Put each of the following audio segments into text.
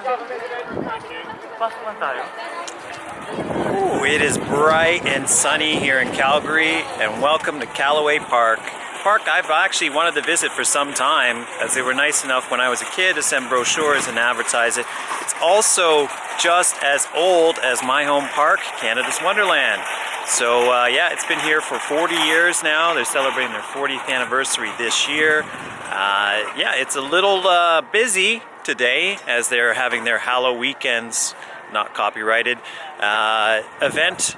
Ooh, it is bright and sunny here in Calgary, and welcome to Calaway Park. Park I've actually wanted to visit for some time, as they were nice enough when I was a kid to send brochures and advertise it. It's also just as old as my home park, Canada's Wonderland. So yeah, it's been here for 40 years now. They're celebrating their 40th anniversary this year. Yeah, it's a little busy today as they're having their Halloween weekends, not copyrighted, event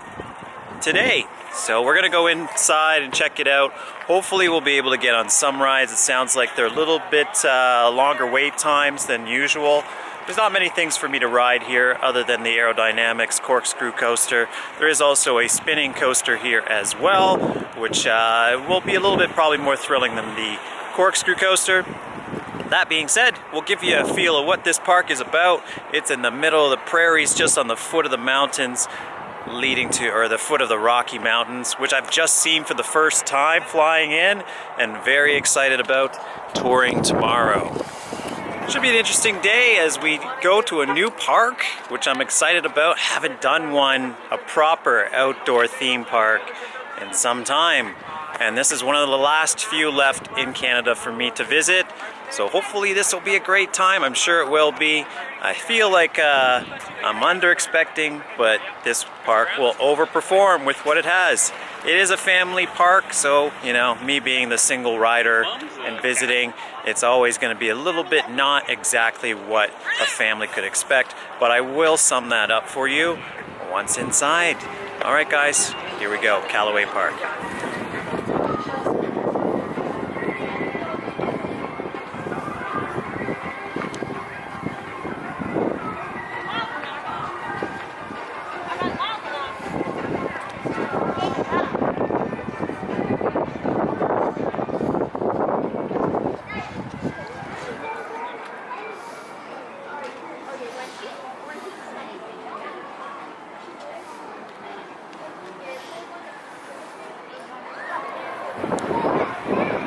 today. So we're gonna go inside and check it out. Hopefully we'll be able to get on some rides. It sounds like they're a little bit longer wait times than usual. There's not many things for me to ride here other than the aerodynamics corkscrew coaster. There is also a spinning coaster here as well, which will be a little bit probably more thrilling than the corkscrew coaster. That being said, we'll give you a feel of what this park is about. It's in the middle of the prairies, just on the foot of the mountains leading to, or the foot of the Rocky Mountains, which I've just seen for the first time flying in, and very excited about touring tomorrow. Should be an interesting day as we go to a new park, which I'm excited about. Haven't done one, a proper outdoor theme park, in some time. And this is one of the last few left in Canada for me to visit. So hopefully this will be a great time. I'm sure it will be. I feel like I'm under-expecting, but this park will overperform with what it has. It is a family park, so, you know, me being the single rider and visiting, it's always going to be a little bit not exactly what a family could expect, but I will sum that up for you once inside. All right, guys, here we go, Calaway Park.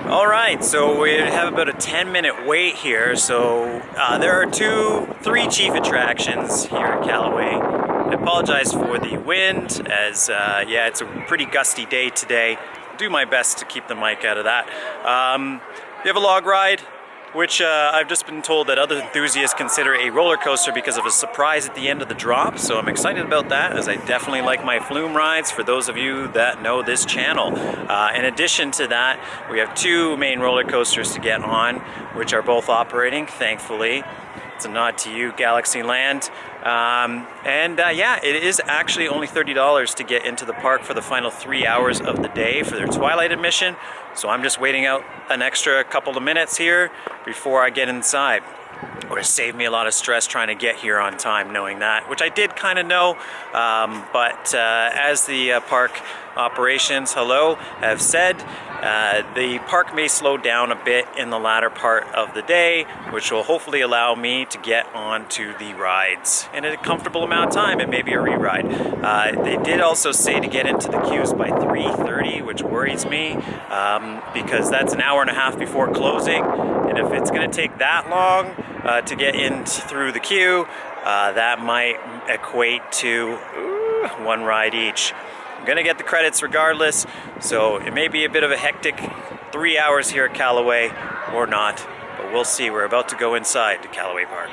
All right, so we have about a 10-minute wait here. So there are three chief attractions here at Calaway. I apologize for the wind, as yeah, it's a pretty gusty day today. I'll do my best to keep the mic out of that. We have a log ride, which I've just been told that other enthusiasts consider a roller coaster because of a surprise at the end of the drop. So I'm excited about that, as I definitely like my flume rides, for those of you that know this channel. In addition to that, we have two main roller coasters to get on, which are both operating, thankfully. It's a nod to you, Galaxyland. Yeah, it is actually only $30 to get into the park for the final 3 hours of the day for their twilight admission. So I'm just waiting out an extra couple of minutes here before I get inside. It would have saved me a lot of stress trying to get here on time, knowing that, which I did kind of know. But as the park operations, have said, the park may slow down a bit in the latter part of the day, which will hopefully allow me to get onto the rides in a comfortable amount of time. It may be a re-ride. They did also say to get into the queues by 3:30, which worries me, because that's an hour and a half before closing, and if it's going to take that long to get in through the queue, that might equate to one ride each. I'm gonna get the credits regardless, so it may be a bit of a hectic 3 hours here at Calaway, or not, but we'll see. We're about to go inside to Calaway Park.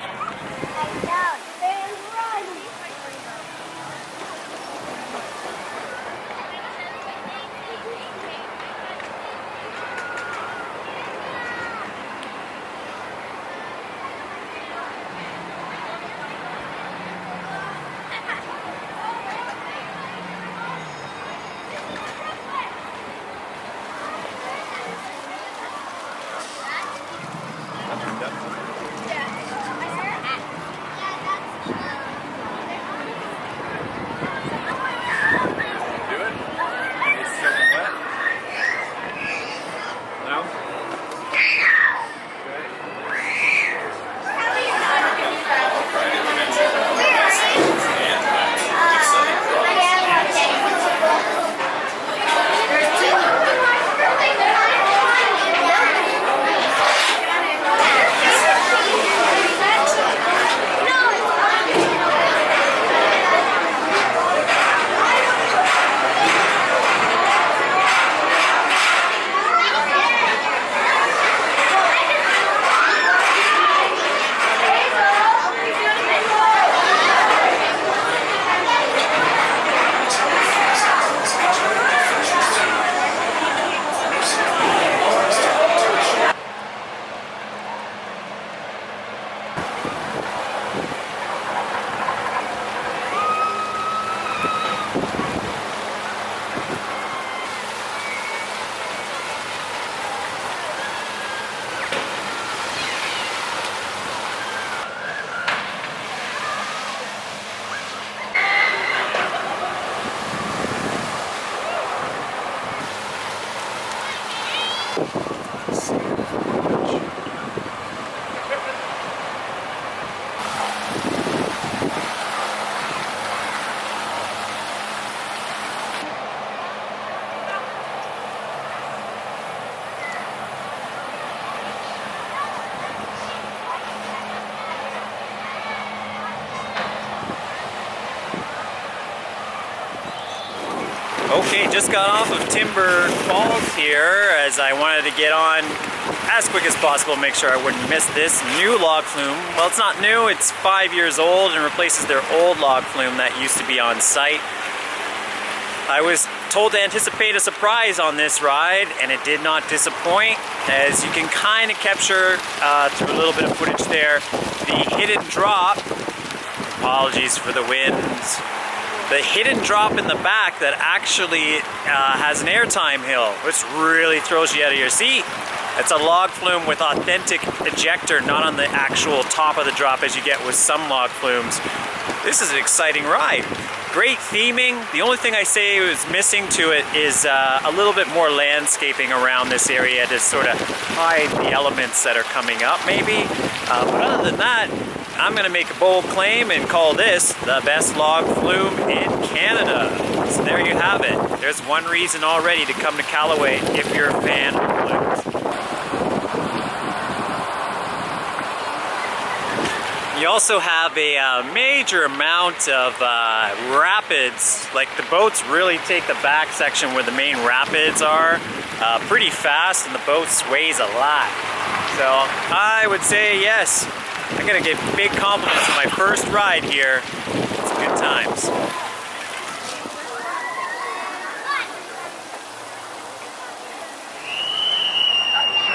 Okay, just got off of Timber Falls here as I wanted to get on as quick as possible, make sure I wouldn't miss this new log flume. Well, it's not new, it's 5 years old and replaces their old log flume that used to be on site. I was told to anticipate a surprise on this ride, and it did not disappoint, as you can kind of capture through a little bit of footage there the hidden drop. Apologies for the winds. The hidden drop in the back that actually has an airtime hill, which really throws you out of your seat. It's a log flume with authentic ejector, not on the actual top of the drop as you get with some log flumes. This is an exciting ride. Great theming. The only thing I say is missing to it is a little bit more landscaping around this area to sort of hide the elements that are coming up maybe. But other than that, I'm gonna make a bold claim and call this the best log flume in Canada. So there you have it. There's one reason already to come to Calaway if you're a fan of flumes. You also have a major amount of rapids. Like the boats really take the back section where the main rapids are pretty fast, and the boat sways a lot. So I would say yes. I'm gonna give big compliments to my first ride here. It's good times.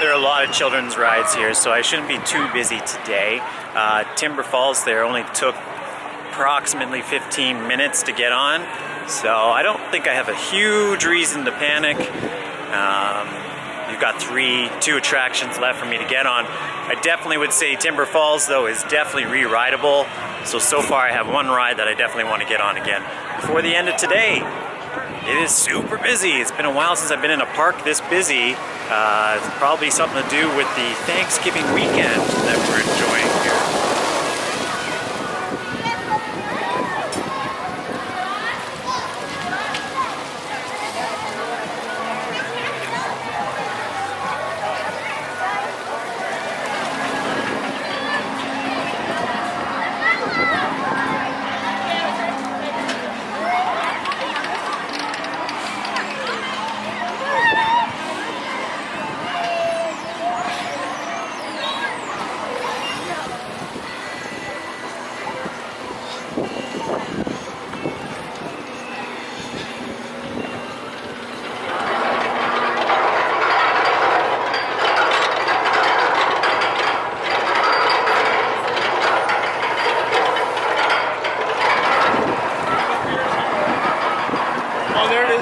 There are a lot of children's rides here, so I shouldn't be too busy today. Timber Falls there only took approximately 15 minutes to get on, so I don't think I have a huge reason to panic. You've got two attractions left for me to get on. I definitely would say Timber Falls, though, is definitely re-rideable. So far I have one ride that I definitely want to get on again before the end of today. It is super busy. It's been a while since I've been in a park this busy. It's probably something to do with the Thanksgiving weekend that we're enjoying here.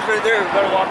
Right there, we gotta walk.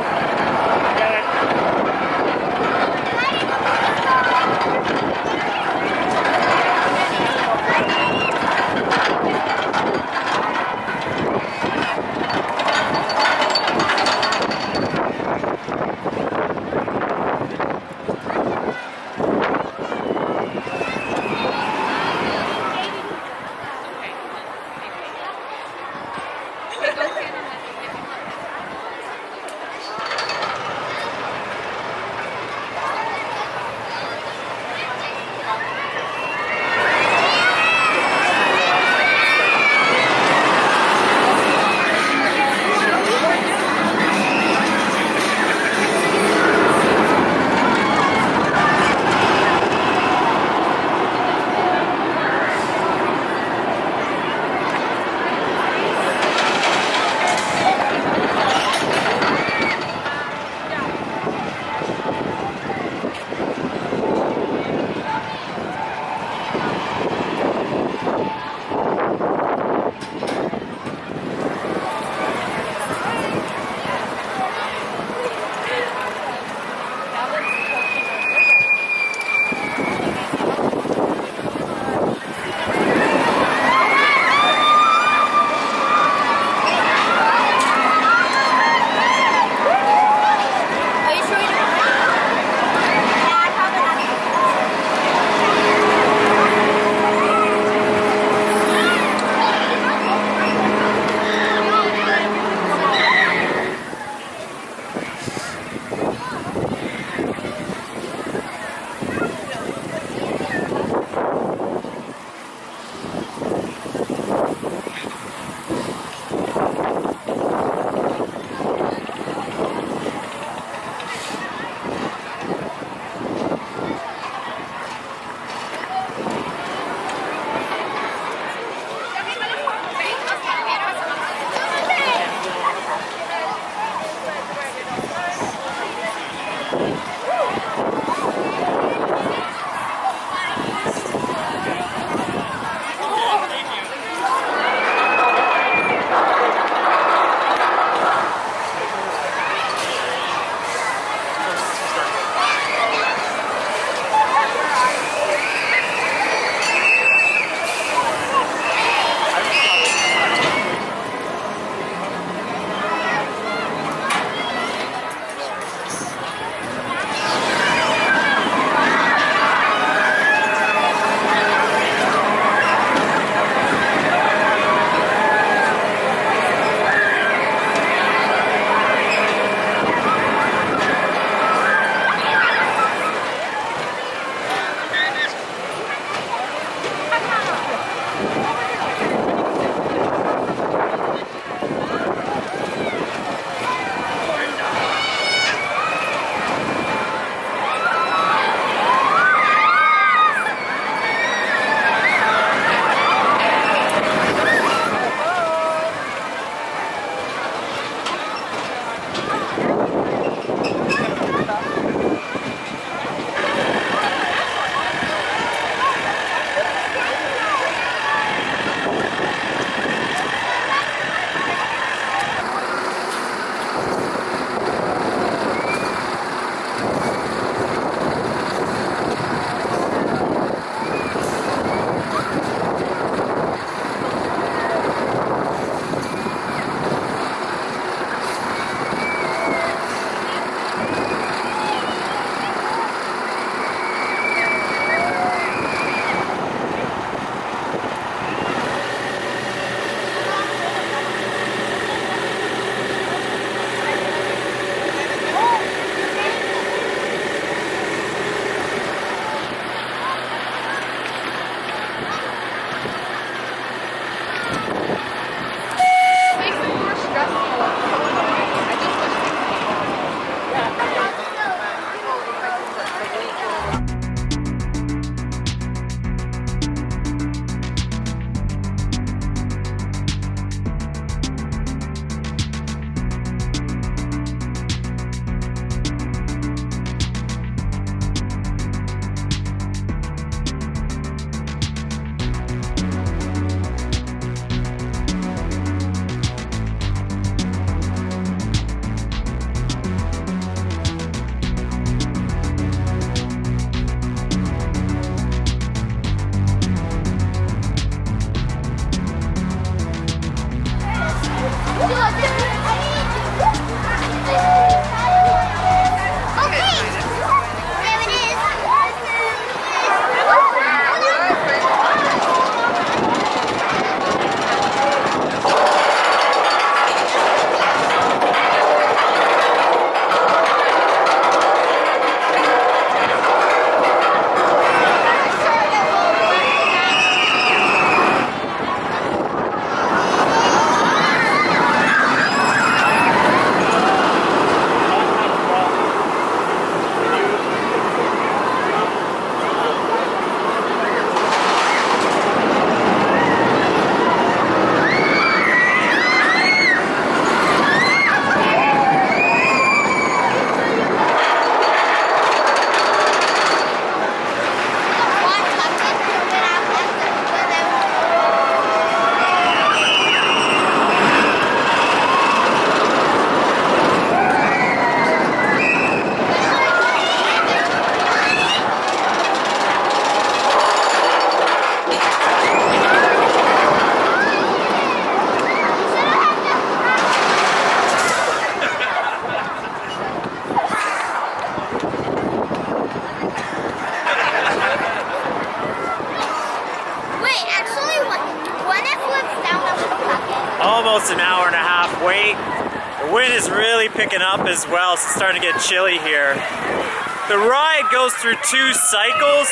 almost an hour and a half wait. The wind is really picking up as well, so it's starting to get chilly here. The ride goes through 2 cycles,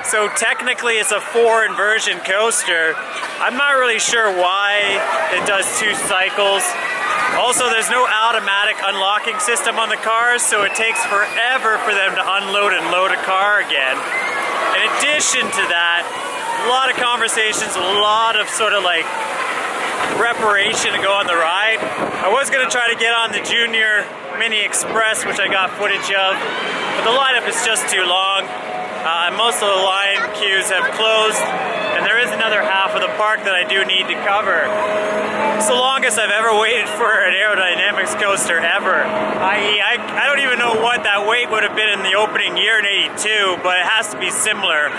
so technically it's a 4 inversion coaster. I'm not really sure why it does 2 cycles. Also, there's no automatic unlocking system on the cars, so it takes forever for them to unload and load a car again. In addition to that, a lot of conversations, a lot of sort of like preparation to go on the ride. I was going to try to get on the Junior Mini Express, which I got footage of, but the lineup is just too long. Most of the line queues have closed, and there is another half of the park that I do need to cover. It's the longest I've ever waited for an aerodynamics coaster ever. I don't even know what that wait would have been in the opening year in '82, but it has to be similar.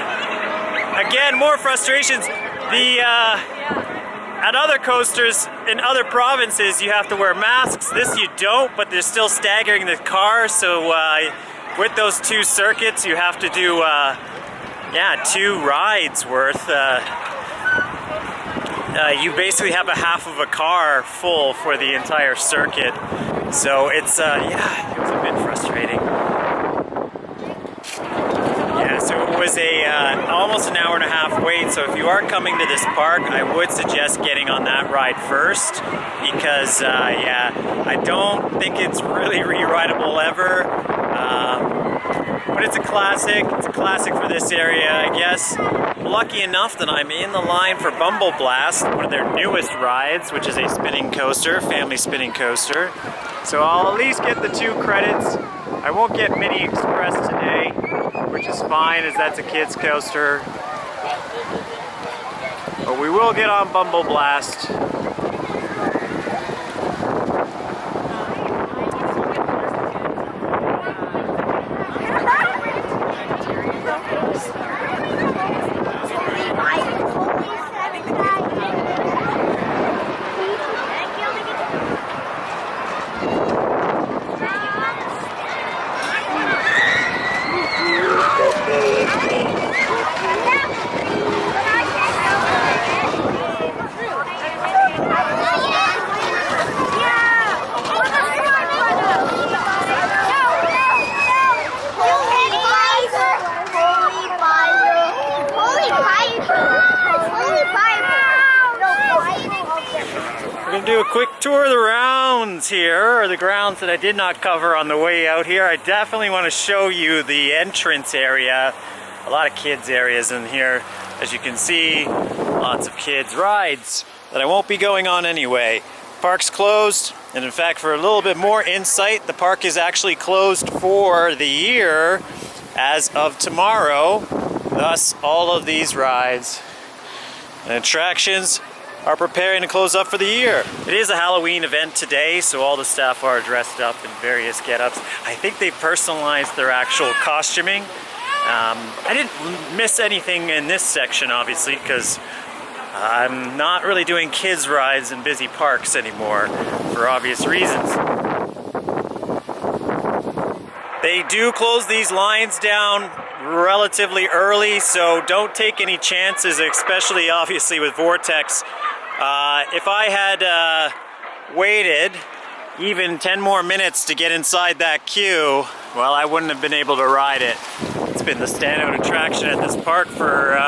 Again, more frustrations. At other coasters in other provinces, you have to wear masks. This you don't, but they're still staggering the car. So with those 2 circuits, you have to do 2 rides worth. You basically have a half of a car full for the entire circuit. So it's it was a bit frustrating. Yeah, so it was almost an hour and a half wait. So if you are coming to this park, I would suggest getting on that ride first, because I don't think it's really re-rideable ever. But it's a classic. It's a classic for this area, I guess. I'm lucky enough that I'm in the line for Bumble Blast, one of their newest rides, which is a spinning coaster, family spinning coaster. So I'll at least get the 2 credits. I won't get Mini Express today, which is fine, as that's a kid's coaster. But we will get on Bumble Blast. We're going to do a quick tour of the rounds here, or the grounds that I did not cover on the way out here. I definitely want to show you the entrance area. A lot of kids areas in here. As you can see, lots of kids rides that I won't be going on anyway. Park's closed, and in fact, for a little bit more insight, the park is actually closed for the year as of tomorrow. Thus, all of these rides and attractions are preparing to close up for the year. It is a Halloween event today, so all the staff are dressed up in various get-ups. I think they personalized their actual costuming. I didn't miss anything in this section, obviously, because I'm not really doing kids' rides in busy parks anymore, for obvious reasons. They do close these lines down relatively early, so don't take any chances, especially obviously with Vortex. If I had waited even 10 more minutes to get inside that queue, well, I wouldn't have been able to ride it. It's been the standout attraction at this park for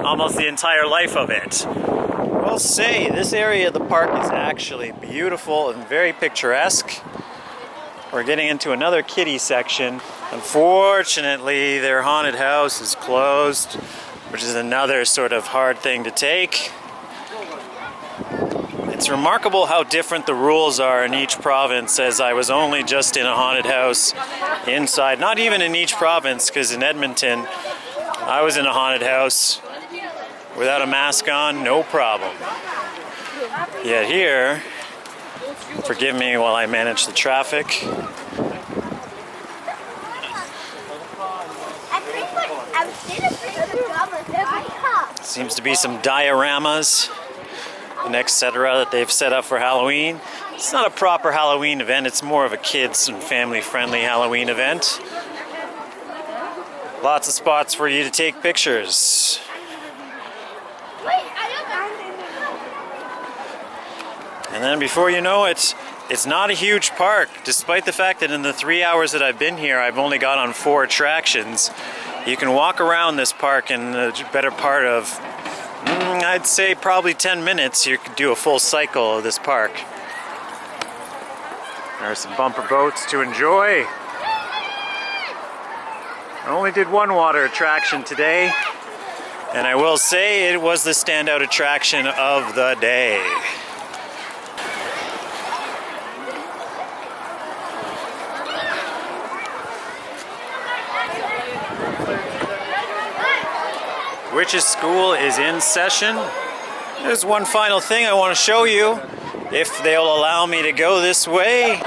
almost the entire life of it. I'll say, this area of the park is actually beautiful and very picturesque. We're getting into another kiddie section. Unfortunately, their haunted house is closed, which is another sort of hard thing to take. It's remarkable how different the rules are in each province, as I was only just in a haunted house inside. Not even in each province, because in Edmonton, I was in a haunted house without a mask on, no problem. Yet here, forgive me while I manage the traffic. Seems to be some dioramas and etc. that they've set up for Halloween. It's not a proper Halloween event, it's more of a kids and family-friendly Halloween event. Lots of spots for you to take pictures. And then before you know it, it's not a huge park, despite the fact that in the 3 hours that I've been here, I've only got on 4 attractions. You can walk around this park in the better part of, I'd say probably 10 minutes. You could do a full cycle of this park. There are some bumper boats to enjoy. I only did one water attraction today, and I will say it was the standout attraction of the day. Witch's School is in session. There's one final thing I want to show you, if they'll allow me to go this way.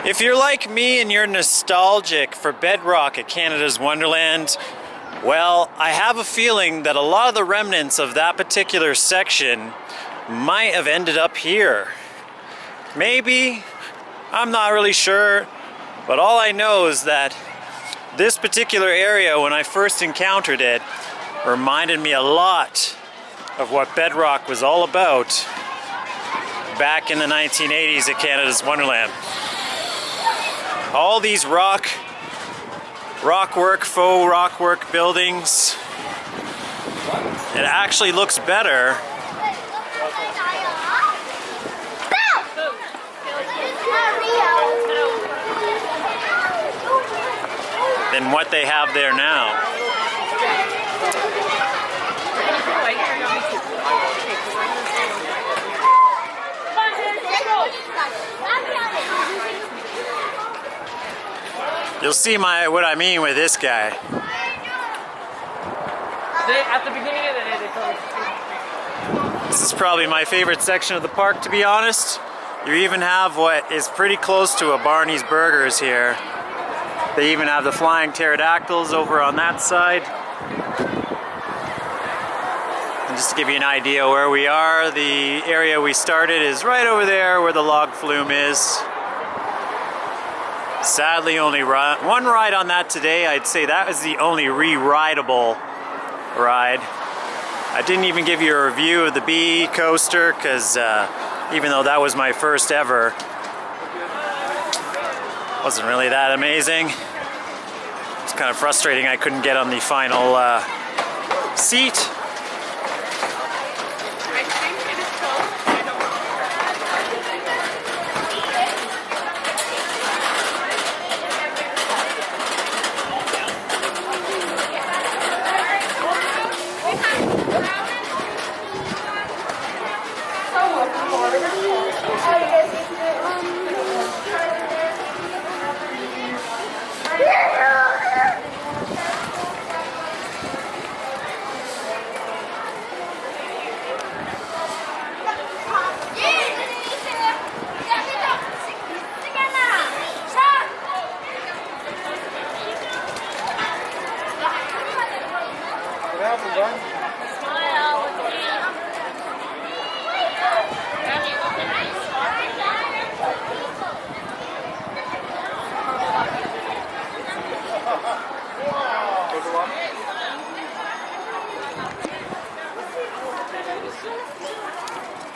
If you're like me and you're nostalgic for Bedrock at Canada's Wonderland, well, I have a feeling that a lot of the remnants of that particular section might have ended up here. Maybe, I'm not really sure, but all I know is that this particular area, when I first encountered it, reminded me a lot of what Bedrock was all about back in the 1980s at Canada's Wonderland. All these rockwork, faux rockwork buildings. It actually looks better than what they have there now. You'll see what I mean with this guy. At the beginning of the day, they told us. This is probably my favorite section of the park, to be honest. You even have what is pretty close to a Barney's Burgers here. They even have the flying pterodactyls over on that side. And just to give you an idea where we are, the area we started is right over there where the log flume is. Sadly, only one ride on that today. I'd say that was the only re-rideable ride. I didn't even give you a review of the bee coaster because even though that was my first ever, wasn't really that amazing. It's kind of frustrating I couldn't get on the final seat.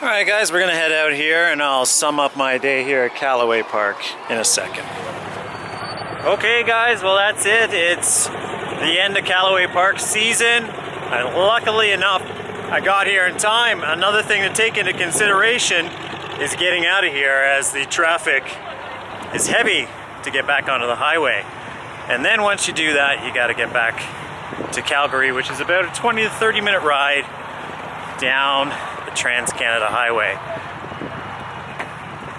Alright guys, we're gonna head out here and I'll sum up my day here at Calaway Park in a second. Okay guys, well that's it. It's the end of Calaway Park season. And luckily enough, I got here in time. Another thing to take into consideration is getting out of here, as the traffic is heavy to get back onto the highway. And then once you do that, you gotta get back to Calgary, which is about a 20 to 30 minute ride down the Trans-Canada Highway.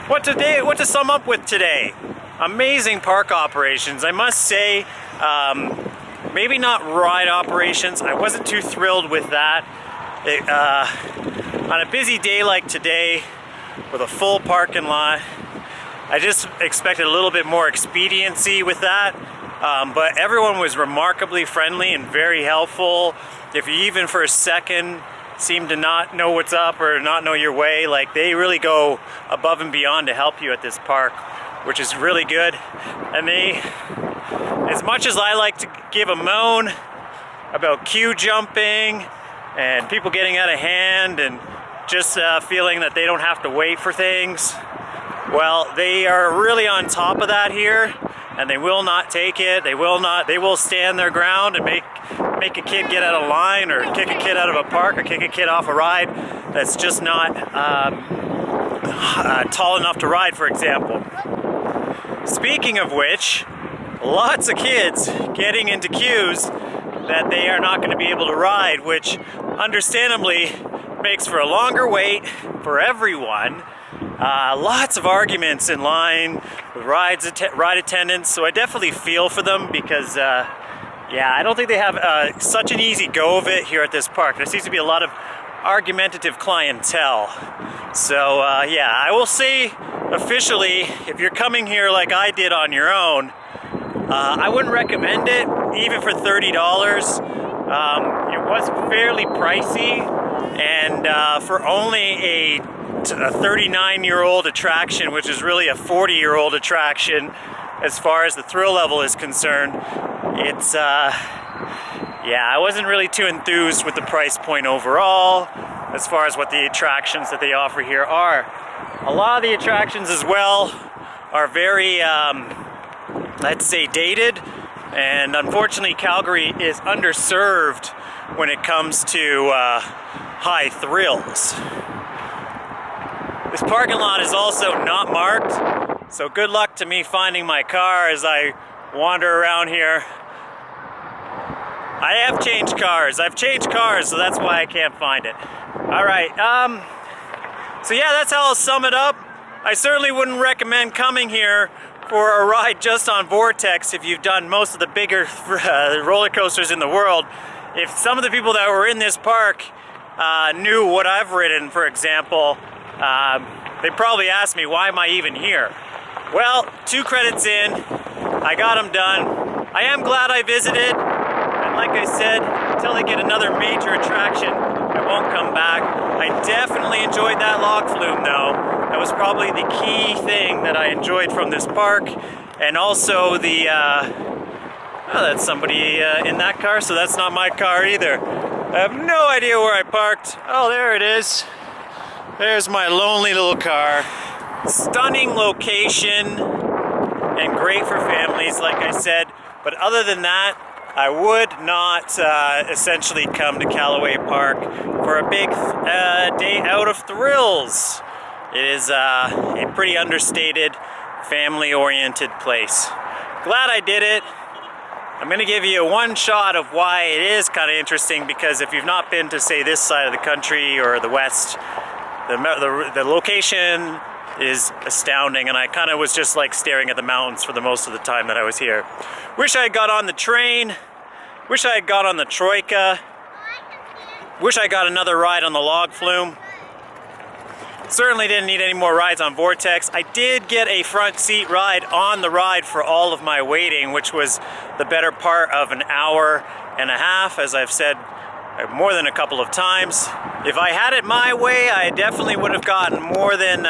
What to sum up with today? Amazing park operations. I must say, maybe not ride operations. I wasn't too thrilled with that. On a busy day like today, with a full parking lot, I just expected a little bit more expediency with that. But everyone was remarkably friendly and very helpful. If you even for a second seem to not know what's up or not know your way, like, they really go above and beyond to help you at this park, which is really good. And they, as much as I like to give a moan about queue jumping and people getting out of hand and just feeling that they don't have to wait for things. Well, they are really on top of that here, and they will not take it. They will stand their ground and make a kid get out of line, or kick a kid out of a park, or kick a kid off a ride that's just not tall enough to ride, for example. Speaking of which, lots of kids getting into queues that they are not going to be able to ride, which understandably makes for a longer wait for everyone. Lots of arguments in line with ride attendants, so I definitely feel for them because, yeah, I don't think they have such an easy go of it here at this park. There seems to be a lot of argumentative clientele. So, yeah, I will say officially, if you're coming here like I did on your own, I wouldn't recommend it, even for $30. It was fairly pricey, and for only a 39-year-old attraction, which is really a 40-year-old attraction as far as the thrill level is concerned, it's yeah, I wasn't really too enthused with the price point overall as far as what the attractions that they offer here are. A lot of the attractions as well are very let's say dated, and unfortunately Calgary is underserved when it comes to high thrills. This parking lot is also not marked, so good luck to me finding my car as I wander around here. I have changed cars. I've changed cars, so that's why I can't find it. All right, so yeah, that's how I'll sum it up. I certainly wouldn't recommend coming here for a ride just on Vortex if you've done most of the bigger roller coasters in the world. If some of the people that were in this park knew what I've ridden, for example, they probably asked me, why am I even here? Well, 2 credits in, I got them done. I am glad I visited, and like I said, until they get another major attraction, I won't come back. I definitely enjoyed that log flume though. That was probably the key thing that I enjoyed from this park. And also the, oh, that's somebody in that car, so that's not my car either. I have no idea where I parked. Oh, there it is. There's my lonely little car. Stunning location and great for families, like I said. But other than that, I would not essentially come to Calaway Park for a big day out of thrills. It is a pretty understated, family-oriented place. Glad I did it. I'm going to give you one shot of why it is kind of interesting, because if you've not been to, say, this side of the country or the west, the location is astounding, and I kind of was just like staring at the mountains for the most of the time that I was here. Wish I had got on the train. Wish I had got on the Troika. Wish I got another ride on the log flume. Certainly didn't need any more rides on Vortex. I did get a front seat ride on the ride for all of my waiting, which was the better part of an hour and a half, as I've said more than a couple of times. If I had it my way, I definitely would have gotten more than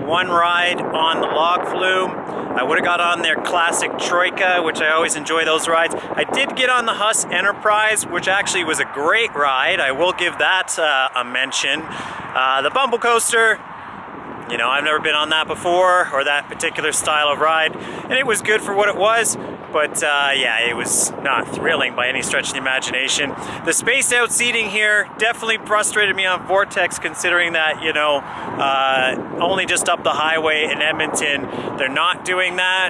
one ride on the log flume. I would have got on their classic Troika, which I always enjoy those rides. I did get on the Huss Enterprise, which actually was a great ride. I will give that a mention. The Bumble Coaster, you know, I've never been on that before, or that particular style of ride, and it was good for what it was. But yeah, it was not thrilling by any stretch of the imagination. The spaced out seating here definitely frustrated me on Vortex, considering that, you know, only just up the highway in Edmonton, they're not doing that.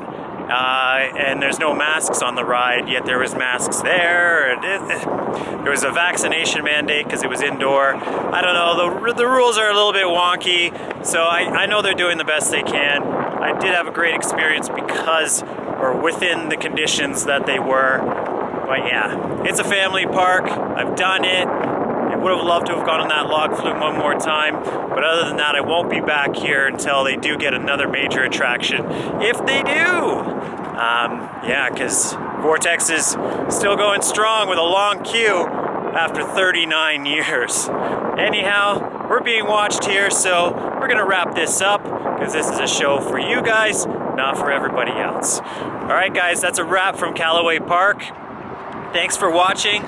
And there's no masks on the ride, yet there was masks there. There was a vaccination mandate because it was indoor. I don't know, the rules are a little bit wonky, so I know they're doing the best they can. I did have a great experience because, or within the conditions that they were. But yeah, it's a family park. I've done it. I would have loved to have gone on that log flume one more time, but other than that, I won't be back here until they do get another major attraction. If they do! Yeah, because Vortex is still going strong with a long queue after 39 years. Anyhow, we're being watched here, so we're gonna wrap this up, because this is a show for you guys, not for everybody else. All right, guys, that's a wrap from Calaway Park. Thanks for watching.